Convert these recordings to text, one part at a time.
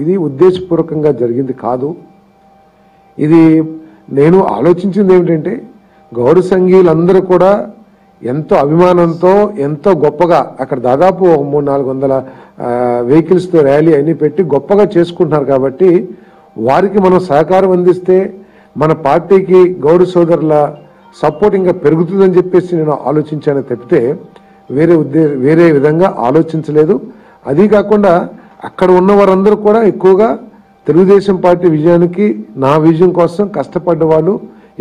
ఇది ఉద్దేశపూర్వకంగా జరిగింది కాదు. ఇది నేను ఆలోచించింది ఏమిటంటే గౌడ సంఘీయులందరూ కూడా ఎంతో అభిమానంతో ఎంతో గొప్పగా అక్కడ దాదాపు 300-400 వెహికల్స్తో ర్యాలీ అన్ని పెట్టి గొప్పగా చేసుకుంటున్నారు. కాబట్టి వారికి మనం సహకారం అందిస్తే మన పార్టీకి గౌడ సోదరుల సపోర్ట్ ఇంకా పెరుగుతుందని చెప్పేసి నేను ఆలోచించాను తప్పితే వేరే విధంగా ఆలోచించలేదు. అది కాకుండా అక్కడ ఉన్న వారందరూ కూడా ఎక్కువగా తెలుగుదేశం పార్టీ విజయానికి నా విజయం కోసం కష్టపడ్డ వాళ్ళు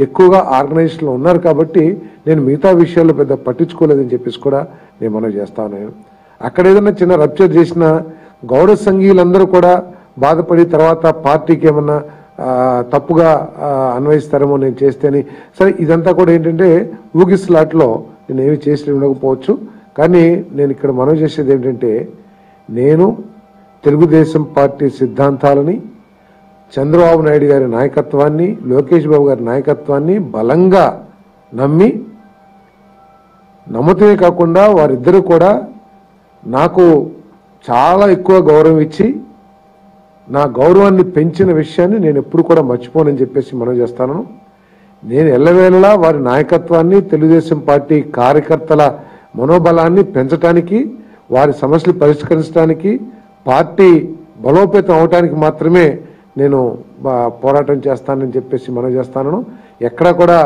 ఎక్కువగా ఆర్గనైజేషన్లో ఉన్నారు. కాబట్టి నేను మిగతా విషయాల్లో పెద్ద పట్టించుకోలేదని చెప్పేసి కూడా నేను మనవి చేస్తాను. అక్కడ ఏదైనా చిన్న రప్చర్ చేసిన గౌడ సంఘీయులందరూ కూడా బాధపడి తర్వాత పార్టీకి ఏమన్నా తప్పుగా అన్వయిస్తారేమో నేను చేస్తేని. సరే, ఇదంతా కూడా ఏంటంటే ఊగిస్లాట్లో నేను ఏమి చేసి ఉండకపోవచ్చు. కానీ నేను ఇక్కడ మనవి చేసేది ఏంటంటే నేను తెలుగుదేశం పార్టీ సిద్ధాంతాలని, చంద్రబాబు నాయుడు గారి నాయకత్వాన్ని, లోకేష్ బాబు గారి నాయకత్వాన్ని బలంగా నమ్మటమే కాకుండా వారిద్దరూ కూడా నాకు చాలా ఎక్కువ గౌరవం ఇచ్చి నా గౌరవాన్ని పెంచిన విషయాన్ని నేను ఎప్పుడు కూడా మర్చిపోనని చెప్పేసి మనం చేస్తాను. నేను ఎల్లవేళలా వారి నాయకత్వాన్ని, తెలుగుదేశం పార్టీ కార్యకర్తల మనోబలాన్ని పెంచడానికి, వారి సమస్యలు పరిష్కరించడానికి, పార్టీ బలోపేతం అవడానికి మాత్రమే నేను పోరాటం చేస్తానని చెప్పేసి మనం చేస్తాను. ఎక్కడా కూడా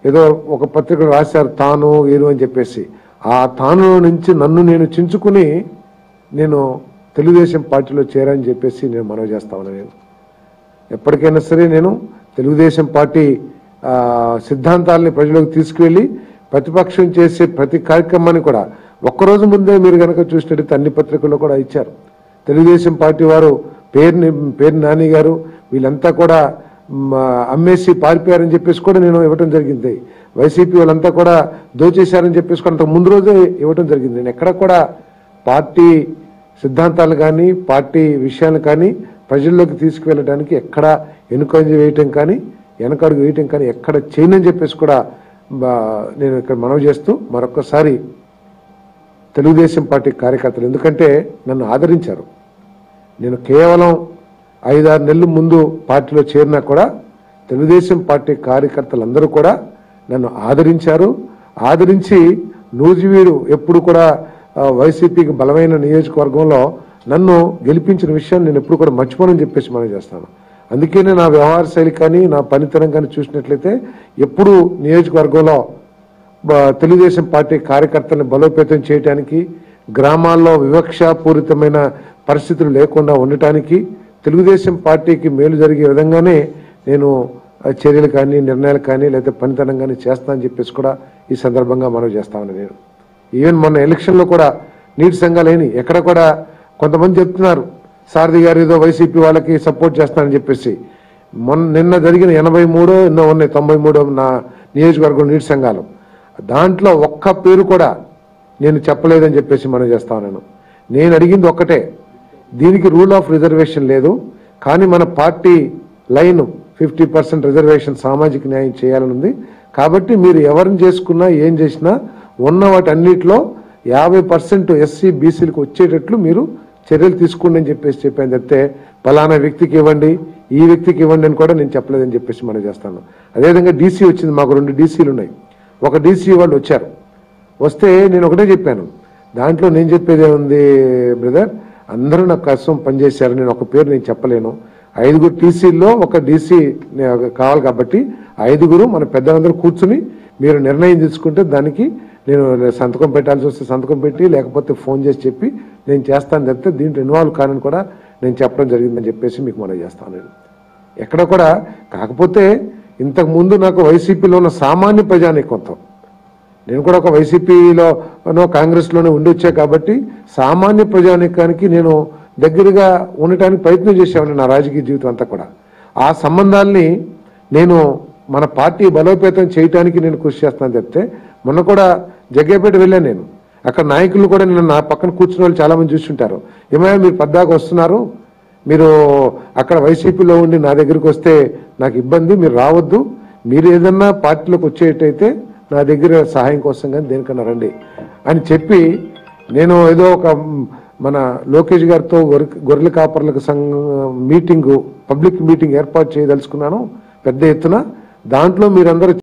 ఏదో ఒక పత్రికలు రాశారు తాను ఏరు అని చెప్పేసి, ఆ తాను నుంచి నన్ను నేను చించుకుని నేను తెలుగుదేశం పార్టీలో చేరని చెప్పేసి నేను మనవి చేస్తా ఉన్నాను. ఎప్పటికైనా సరే నేను తెలుగుదేశం పార్టీ సిద్ధాంతాలని ప్రజలకు తీసుకువెళ్ళి ప్రతిపక్షం చేసే ప్రతి కార్యక్రమాన్ని కూడా ఒక్కరోజు ముందే మీరు కనుక చూసినట్టు అన్ని పత్రికల్లో కూడా ఇచ్చారు. తెలుగుదేశం పార్టీ వారు పేరు నాని గారు వీళ్ళంతా కూడా అమ్మేసి పారిపోయారని చెప్పేసి కూడా నేను ఇవ్వటం జరిగింది. వైసీపీ వాళ్ళంతా కూడా దోచేశారని చెప్పేసి కూడా అంతకు ముందు రోజే ఇవ్వటం జరిగింది. నేను ఎక్కడ కూడా పార్టీ సిద్ధాంతాలు కానీ పార్టీ విషయాలు కానీ ప్రజల్లోకి తీసుకువెళ్ళడానికి ఎక్కడ వెనుకంజ వేయటం కానీ వెనకడుగు వేయటం కానీ ఎక్కడ చేయనని చెప్పేసి కూడా నేను ఇక్కడ మనవి చేస్తూ మరొకసారి తెలుగుదేశం పార్టీ కార్యకర్తలు ఎందుకంటే నన్ను ఆదరించారు. నేను కేవలం 5-6 నెలల ముందు పార్టీలో చేరినా కూడా తెలుగుదేశం పార్టీ కార్యకర్తలందరూ కూడా నన్ను ఆదరించారు. ఆదరించి నూజివీడు ఎప్పుడు కూడా వైసీపీకి బలమైన నియోజకవర్గంలో నన్ను గెలిపించిన విషయాన్ని నేను ఎప్పుడు కూడా మర్చిపోనని చెప్పేసి మనం చేస్తాను. అందుకనే నా వ్యవహార శైలి కానీ నా పనితనం కానీ చూసినట్లయితే ఎప్పుడు నియోజకవర్గంలో తెలుగుదేశం పార్టీ కార్యకర్తలను బలోపేతం చేయడానికి, గ్రామాల్లో వివక్షాపూరితమైన పరిస్థితులు లేకుండా ఉండటానికి, తెలుగుదేశం పార్టీకి మేలు జరిగే విధంగానే నేను చర్యలు కానీ నిర్ణయాలు కానీ లేదా పనితనం కానీ చేస్తానని చెప్పేసి కూడా ఈ సందర్భంగా మనం చేస్తామని నేను ఈవెన్ మొన్న ఎలక్షన్లో కూడా నీటి సంఘాలేని ఎక్కడ కూడా కొంతమంది చెప్తున్నారు సారథి గారు ఏదో వైసీపీ వాళ్ళకి సపోర్ట్ చేస్తానని చెప్పేసి. నిన్న జరిగిన 83 ఎన్నో ఉన్నాయి 93 నా నియోజకవర్గం నీటి సంఘాలు, దాంట్లో ఒక్క పేరు కూడా నేను చెప్పలేదని చెప్పేసి మనం చేస్తాను. నేను అడిగింది ఒక్కటే, దీనికి రూల్ ఆఫ్ రిజర్వేషన్ లేదు కానీ మన పార్టీ లైన్ 50% రిజర్వేషన్ సామాజిక న్యాయం చేయాలని ఉంది. కాబట్టి మీరు ఎవరిని చేసుకున్నా ఏం చేసినా ఉన్న వాటన్నిటిలో 50% ఎస్సీ బీసీలకు వచ్చేటట్లు మీరు చర్యలు తీసుకోండి అని చెప్పేసి చెప్పాను తప్పితే పలానా వ్యక్తికి ఇవ్వండి ఈ వ్యక్తికి ఇవ్వండి అని కూడా నేను చెప్పలేదని చెప్పేసి మనం చేస్తాను. అదేవిధంగా డీసీ వచ్చింది, మాకు 2 డీసీలు ఉన్నాయి. ఒక డీసీ వాళ్ళు వచ్చారు, వస్తే నేను ఒకటే చెప్పాను, దాంట్లో నేను చెప్పేది ఏముంది బ్రదర్, అందరూ నాకు కోసం పనిచేశారు, నేను ఒక పేరు నేను చెప్పలేను. 5 టీసీల్లో ఒక డీసీ కావాలి కాబట్టి 5 మన పెద్దలందరూ కూర్చుని మీరు నిర్ణయం తీసుకుంటే దానికి నేను సంతకం పెట్టాల్సి వస్తే సంతకం పెట్టి లేకపోతే ఫోన్ చేసి చెప్పి నేను చేస్తాను తప్పితే దీంట్లో ఇన్వాల్వ్ కానని కూడా నేను చెప్పడం జరిగిందని చెప్పేసి మీకు మనం చేస్తాను. నేను ఎక్కడ కూడా కాకపోతే ఇంతకుముందు నాకు వైసీపీలో ఉన్న సామాన్య ప్రజానీకంతో నేను కూడా ఒక వైసీపీలోనో కాంగ్రెస్లోనే ఉండొచ్చా కాబట్టి సామాన్య ప్రజానీకానికి నేను దగ్గరగా ఉండటానికి ప్రయత్నం చేసేవాడిని నా రాజకీయ జీవితం అంతా కూడా. ఆ సంబంధాల్ని నేను మన పార్టీ బలోపేతం చేయడానికి నేను కృషి చేస్తాను చెప్తే మొన్న కూడా జగ్గేపేట వెళ్ళాను నేను. అక్కడ నాయకులు కూడా నేను నా పక్కన కూర్చున్న వాళ్ళు చాలామంది చూస్తుంటారు, ఏమైనా మీరు పద్దాకు వస్తున్నారు, మీరు అక్కడ వైసీపీలో ఉండి నా దగ్గరికి వస్తే నాకు ఇబ్బంది, మీరు రావద్దు, మీరు ఏదన్నా పార్టీలోకి వచ్చేటైతే నా దగ్గర సహాయం కోసం కానీ దేనికన్నా రండి అని చెప్పి నేను ఏదో ఒక మన లోకేష్ గారితో గొర్రెల కాపర్లకు మీటింగ్ పబ్లిక్ మీటింగ్ ఏర్పాటు చేయదలుచుకున్నాను పెద్ద ఎత్తున. దాంట్లో మీరందరూ